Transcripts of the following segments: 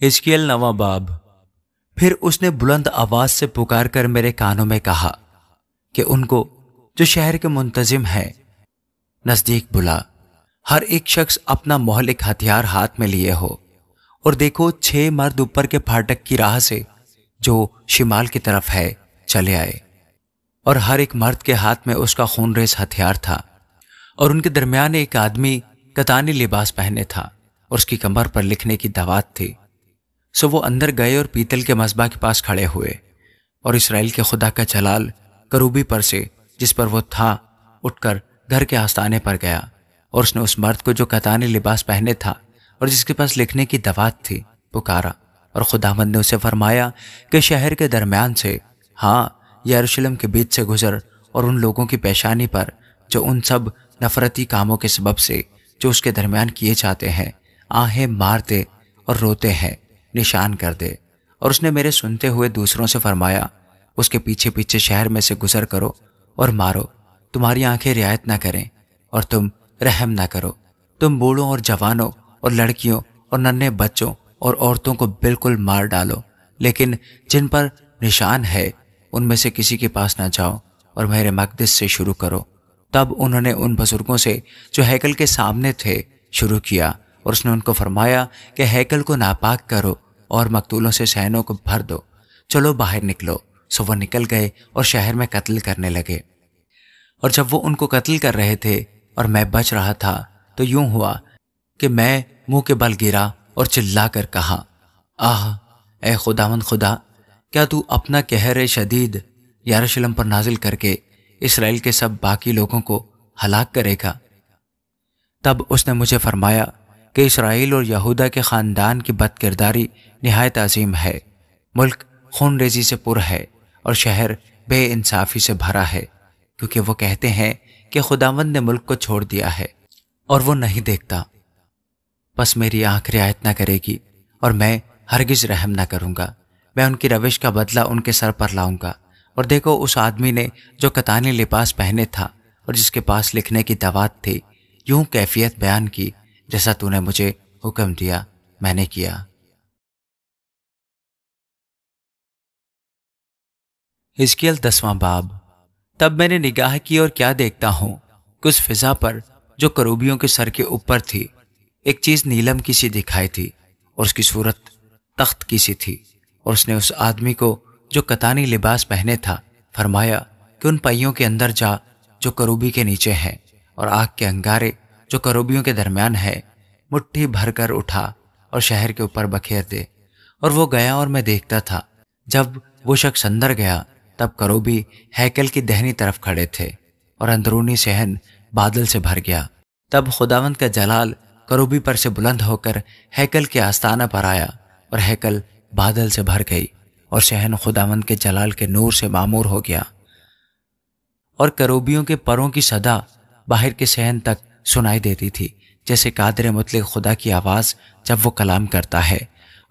حزقیل 9واں باب۔ پھر اس نے بلند آواز سے پکار کر میرے کانوں میں کہا کہ ان کو جو شہر کے منتظم ہیں نزدیک بلا، ہر ایک شخص اپنا مہلک ہتھیار ہاتھ میں لیے ہو، اور دیکھو 6 مرد اوپر کے پھاٹک کی راہ سے جو شمال کی طرف ہے چلے آئے، اور ہر ایک مرد کے ہاتھ میں اس کا خون ریز ہتھیار تھا، اور ان کے درمیان ایک آدمی کتانی لباس پہنے تھا اور اس کی کمر پر لکھنے کی دوات تھی۔ سو وہ اندر گئے اور پیتل کے مذبح کے پاس کھڑے ہوئے، اور اسرائیل کے خدا کا جلال کروبی پر سے جس پر وہ تھا اٹھ کر گھر کے آستانے پر گیا، اور اس نے اس مرد کو جو کتانی لباس پہنے تھا اور جس کے پاس لکھنے کی دوات تھی پکارا، اور خداوند نے اسے فرمایا کہ شہر کے درمیان سے، ہاں یروشلم کے بیچ سے گزر، اور ان لوگوں کی پیشانی پر جو ان سب نفرتی کاموں کے سبب سے جو اس کے درمیان کیے جاتے ہیں آہیں مارتے اور روتے ہیں نشان کر دے۔ اور اس نے میرے سنتے ہوئے دوسروں سے فرمایا، اس کے پیچھے پیچھے شہر میں سے گزر کرو اور مارو، تمہاری آنکھیں رعایت نہ کریں اور تم رحم نہ کرو، تم بوڑھوں اور جوانوں اور لڑکیوں اور ننھے بچوں اور عورتوں کو بالکل مار ڈالو، لیکن جن پر نشان ہے ان میں سے کسی کے پاس نہ جاؤ، اور میرے مقدس سے شروع کرو۔ تب انہوں نے ان بزرگوں سے جو ہیکل کے سامنے تھے شروع کیا، اور اس نے ان کو فرمایا کہ ہیکل کو ناپاک کرو اور مقتولوں سے صحنوں کو بھر دو، چلو باہر نکلو۔ سو وہ نکل گئے اور شہر میں قتل کرنے لگے۔ اور جب وہ ان کو قتل کر رہے تھے اور میں بچ رہا تھا، تو یوں ہوا کہ میں منہ کے بل گرا اور چلا کر کہا، آہ اے خداوند خدا، کیا تو اپنا قہر شدید یروشلم پر نازل کر کے اسرائیل کے سب باقی لوگوں کو ہلاک کرے گا؟ تب اس نے مجھے فرمایا کہ اسرائیل اور یہودا کے خاندان کی بد کرداری نہایت عظیم ہے، ملک خون ریزی سے پر ہے اور شہر بے انصافی سے بھرا ہے، کیونکہ وہ کہتے ہیں کہ خداوند نے ملک کو چھوڑ دیا ہے اور وہ نہیں دیکھتا۔ پس میری آنکھ رعایت نہ کرے گی اور میں ہرگز رحم نہ کروں گا، میں ان کی روش کا بدلہ ان کے سر پر لاؤں گا۔ اور دیکھو اس آدمی نے جو کتانی لباس پہنے تھا اور جس کے پاس لکھنے کی دوات تھی یوں کیفیت بیان کی جیسا تو نے مجھے حکم دیا میں نے کیا۔ حزقیل 10واں باب۔ تب میں نے نگاہ کی اور کیا دیکھتا ہوں کہ اس فضا پر جو کروبیوں کے سر کے اوپر تھی ایک چیز نیلم کی سی دکھائی تھی، اور اس کی صورت تخت کی سی تھی، اور اس نے اس آدمی کو جو کتانی لباس پہنے تھا فرمایا کہ ان پہیوں کے اندر جا جو کروبی کے نیچے ہیں، اور آگ کے انگارے جو کروبیوں کے درمیان ہے مٹھی بھر کر اٹھا اور شہر کے اوپر بکھیر دے۔ اور وہ گیا اور میں دیکھتا تھا، جب وہ شخص اندر گیا تب کروبی ہیکل کی دہنی طرف کھڑے تھے، اور اندرونی صحن بادل سے بھر گیا۔ تب خداوند کا جلال کروبی پر سے بلند ہو کر ہیکل کے آستانہ پر آیا، اور ہیکل بادل سے بھر گئی، اور صحن خداوند کے جلال کے نور سے معمور ہو گیا، اور کروبیوں کے پروں کی صدا باہر کے صحن تک سنائی دیتی تھی، جیسے قادر مطلق خدا کی آواز جب وہ کلام کرتا ہے۔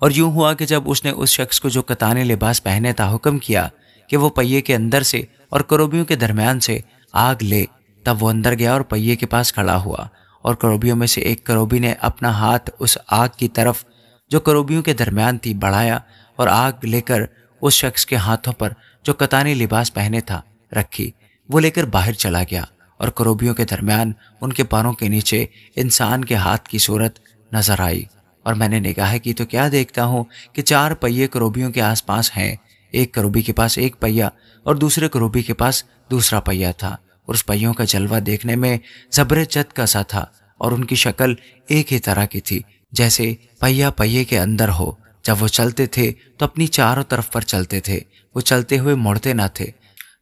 اور یوں ہوا کہ جب اس نے اس شخص کو جو کتانی لباس پہنے تھا حکم کیا کہ وہ پہیے کے اندر سے اور کروبیوں کے درمیان سے آگ لے، تب وہ اندر گیا اور پہیے کے پاس کھڑا ہوا، اور کروبیوں میں سے ایک کروبی نے اپنا ہاتھ اس آگ کی طرف جو کروبیوں کے درمیان تھی بڑھایا، اور آگ لے کر اس شخص کے ہاتھوں پر جو کتانی لباس پہنے تھا رکھی، وہ لے کر باہر چلا گیا، اور کروبیوں کے درمیان ان کے پاؤں کے نیچے انسان کے ہاتھ کی صورت نظر آئی۔ اور میں نے نگاہ کی تو کیا دیکھتا ہوں کہ 4 پہیے کروبیوں کے آس پاس ہیں، ایک کروبی کے پاس ایک پہیا اور دوسرے کروبی کے پاس دوسرا پہیا تھا، اور اس پہیوں کا جلوہ دیکھنے میں زبر جد کا سا تھا، اور ان کی شکل ایک ہی طرح کی تھی جیسے پہیا پہیے کے اندر ہو۔ جب وہ چلتے تھے تو اپنی چاروں طرف پر چلتے تھے، وہ چلتے ہوئے مڑتے نہ تھے،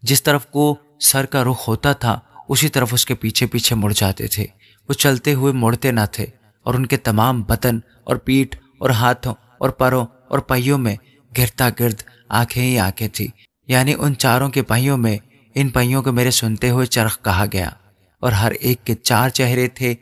جس طرف کو سر کا رخ ہوتا تھا اسی طرف اس کے پیچھے پیچھے مڑ جاتے تھے، وہ چلتے ہوئے مڑتے نہ تھے، اور ان کے تمام بدن اور پیٹھ اور ہاتھوں اور پروں اور پہیوں میں گرتا گرد آنکھیں ہی آنکھیں تھی، یعنی ان چاروں کے پہیوں میں ان پہیوں کو میرے سنتے ہوئے چرخ کہا گیا، اور ہر ایک کے 4 چہرے تھے،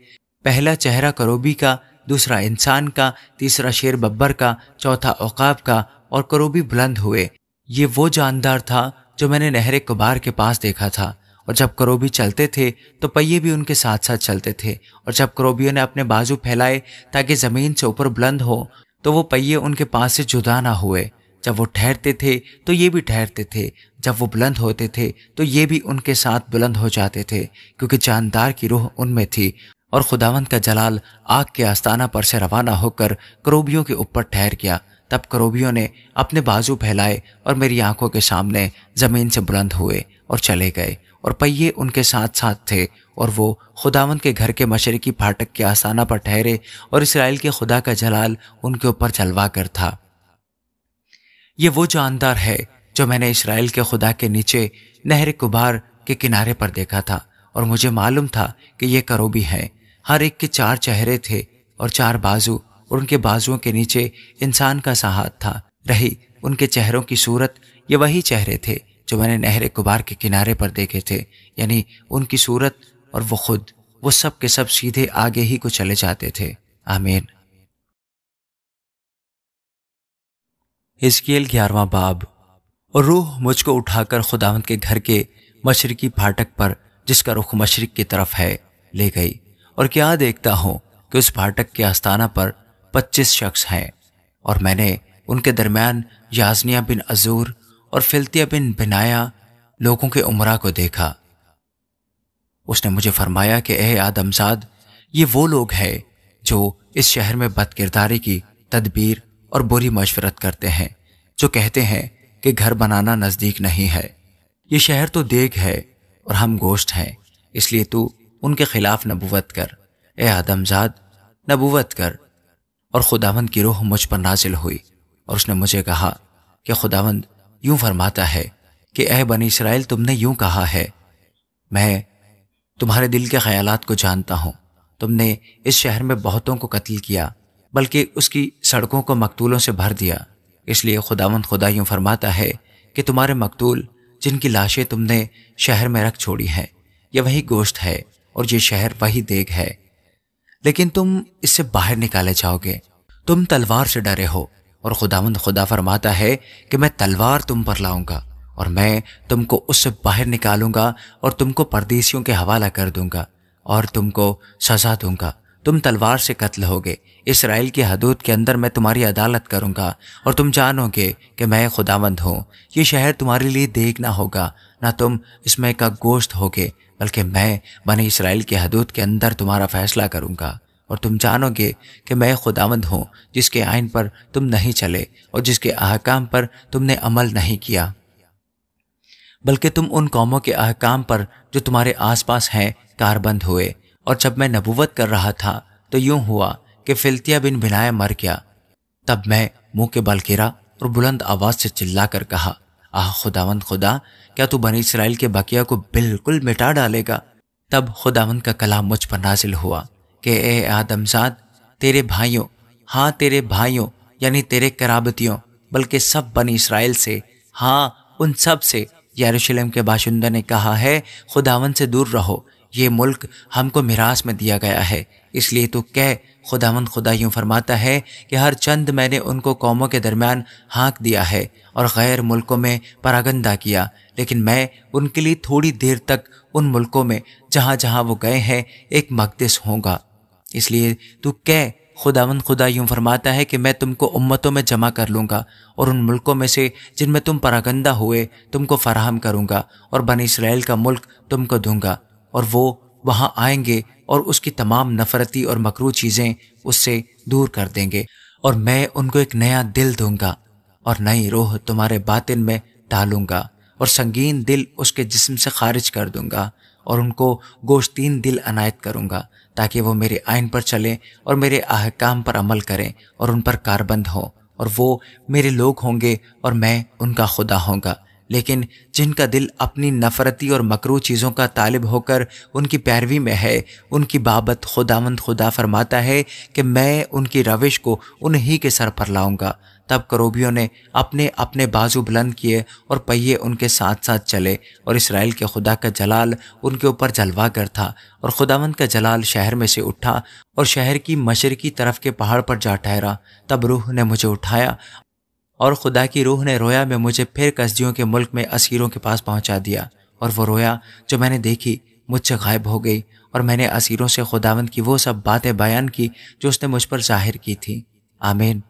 پہلا چہرہ کروبی کا، دوسرا انسان کا، تیسرا شیر ببر کا، چوتھا عقاب کا، اور کروبی بلند ہوئے۔ یہ وہ جاندار تھا جو میں نے نہر کبار کے پاس دیکھا تھا، اور جب کروبی چلتے تھے تو پہیے بھی ان کے ساتھ ساتھ چلتے تھے، اور جب کروبیوں نے اپنے بازو پھیلائے تاکہ زمین سے اوپر بلند ہو تو وہ پہیے ان کے پاس سے جدا نہ ہوئے۔ جب وہ ٹھہرتے تھے تو یہ بھی ٹھہرتے تھے، جب وہ بلند ہوتے تھے تو یہ بھی ان کے ساتھ بلند ہو جاتے تھے، کیونکہ جاندار کی روح ان میں تھی۔ اور خداوند کا جلال آگ کے آستانہ پر سے روانہ ہو کر کروبیوں کے اوپر ٹھہر گیا۔ تب کروبیوں نے اپنے بازو پھیلائے اور میری آنکھوں کے سامنے زمین سے بلند ہوئے اور چلے گئے، اور پہیے ان کے ساتھ ساتھ تھے، اور وہ خداوند کے گھر کے مشرقی پھاٹک کے آستانہ پر ٹھہرے، اور اسرائیل کے خدا کا جلال ان کے اوپر جلوا کر تھا۔ یہ وہ جاندار ہے جو میں نے اسرائیل کے خدا کے نیچے نہر کبار کے کنارے پر دیکھا تھا، اور مجھے معلوم تھا کہ یہ کروبی ہیں۔ ہر ایک کے 4 چہرے تھے اور 4 بازو، اور ان کے بازوؤں کے نیچے انسان کا سا ہاتھ تھا۔ رہی ان کے چہروں کی صورت، یہ وہی چہرے تھے جو میں نے نہر کبار کے کنارے پر دیکھے تھے، یعنی ان کی صورت اور وہ خود، وہ سب کے سب سیدھے آگے ہی کو چلے جاتے تھے۔ آمین۔ حزقیل 11واں باب۔ اور روح مجھ کو اٹھا کر خداوند کے گھر کے مشرقی پھاٹک پر، جس کا رخ مشرق کی طرف ہے، لے گئی، اور کیا دیکھتا ہوں کہ اس پھاٹک کے آستانہ پر 25 شخص ہیں، اور میں نے ان کے درمیان یازنیہ بن عزور اور فلتیہ بن بنایا لوگوں کے عمرہ کو دیکھا۔ اس نے مجھے فرمایا کہ اے آدمزاد، یہ وہ لوگ ہیں جو اس شہر میں بد کرداری کی تدبیر اور بری مشورت کرتے ہیں، جو کہتے ہیں کہ گھر بنانا نزدیک نہیں ہے۔ یہ شہر تو دیگ ہے اور ہم گوشت ہیں، اس لیے تو ان کے خلاف نبوت کر، اے آدمزاد، نبوت کر۔ اور خداوند کی روح مجھ پر نازل ہوئی، اور اس نے مجھے کہا کہ خداوند یوں فرماتا ہے کہ اے بنی اسرائیل، تم نے یوں کہا ہے، میں تمہارے دل کے خیالات کو جانتا ہوں۔ تم نے اس شہر میں بہتوں کو قتل کیا، بلکہ اس کی سڑکوں کو مقتولوں سے بھر دیا۔ اس لیے خداوند خدا یوں فرماتا ہے کہ تمہارے مقتول جن کی لاشیں تم نے شہر میں رکھ چھوڑی ہیں، یہ وہی گوشت ہے اور یہ شہر وہی دیگ ہے، لیکن تم اس سے باہر نکالے جاؤ گے۔ تم تلوار سے ڈرے ہو، اور خداوند خدا فرماتا ہے کہ میں تلوار تم پر لاؤں گا، اور میں تم کو اس سے باہر نکالوں گا اور تم کو پردیسیوں کے حوالہ کر دوں گا اور تم کو سزا دوں گا۔ تم تلوار سے قتل ہوگے۔ اسرائیل کی حدود کے اندر میں تمہاری عدالت کروں گا، اور تم جانو گے کہ میں خداوند ہوں۔ یہ شہر تمہارے لیے دیگ نہ ہوگا، نہ تم اس میں کا گوشت ہوگے، بلکہ میں بنی اسرائیل کی حدود کے اندر تمہارا فیصلہ کروں گا، اور تم جانو گے کہ میں خداوند ہوں، جس کے آئین پر تم نہیں چلے اور جس کے احکام پر تم نے عمل نہیں کیا، بلکہ تم ان قوموں کے احکام پر جو تمہارے آس پاس ہیں کاربند ہوئے۔ اور جب میں نبوت کر رہا تھا تو یوں ہوا کہ فلتیہ بن بنایا مر گیا۔ تب میں منہ کے بل گرا اور بلند آواز سے چلا کر کہا، خداوند خدا، کیا تو بنی اسرائیل کے بقیہ کو بالکل مٹا ڈالے گا؟ تب خداوند کا کلام مجھ پر نازل ہوا کہ اے آدمزاد، تیرے بھائیوں، ہاں تیرے بھائیوں یعنی تیرے قرابتیوں، بلکہ سب بنی اسرائیل سے، ہاں ان سب سے یروشلم کے باشندوں نے کہا ہے، خداوند سے دور رہو، یہ ملک ہم کو میراث میں دیا گیا ہے۔ اس لیے تو کہہ، خداوند خدا یوں فرماتا ہے کہ ہر چند میں نے ان کو قوموں کے درمیان ہانک دیا ہے اور غیر ملکوں میں پراگندہ کیا، لیکن میں ان کے لیے تھوڑی دیر تک ان ملکوں میں جہاں جہاں وہ گئے ہیں ایک مقدس ہوں گا۔ اس لیے تو کہہ، خداوند خدا یوں فرماتا ہے کہ میں تم کو امتوں میں جمع کر لوں گا، اور ان ملکوں میں سے جن میں تم پراگندہ ہوئے تم کو فراہم کروں گا، اور بنی اسرائیل کا ملک تم کو دوں گا، اور وہ وہاں آئیں گے اور اس کی تمام نفرتی اور مکروہ چیزیں اس سے دور کر دیں گے، اور میں ان کو ایک نیا دل دوں گا اور نئی روح تمہارے باطن میں ڈالوں گا، اور سنگین دل اس کے جسم سے خارج کر دوں گا، اور ان کو گوشتین دل عنایت کروں گا، تاکہ وہ میرے آئین پر چلیں اور میرے احکام پر عمل کریں اور ان پر کاربند ہوں، اور وہ میرے لوگ ہوں گے اور میں ان کا خدا ہوں گا۔ لیکن جن کا دل اپنی نفرتی اور مکروہ چیزوں کا طالب ہو کر ان کی پیروی میں ہے، ان کی بابت خداوند خدا فرماتا ہے کہ میں ان کی روش کو انہی کے سر پر لاؤں گا۔ تب کروبیوں نے اپنے اپنے بازو بلند کیے اور پہیے ان کے ساتھ ساتھ چلے، اور اسرائیل کے خدا کا جلال ان کے اوپر جلوا کر تھا، اور خداوند کا جلال شہر میں سے اٹھا اور شہر کی مشرقی طرف کے پہاڑ پر جا ٹھہرا۔ تب روح نے مجھے اٹھایا، اور خدا کی روح نے رویا میں مجھے پھر کسدیوں کے ملک میں اسیروں کے پاس پہنچا دیا، اور وہ رویا جو میں نے دیکھی مجھ سے غائب ہو گئی، اور میں نے اسیروں سے خداوند کی وہ سب باتیں بیان کی جو اس نے مجھ پر ظاہر کی تھی۔ آمین۔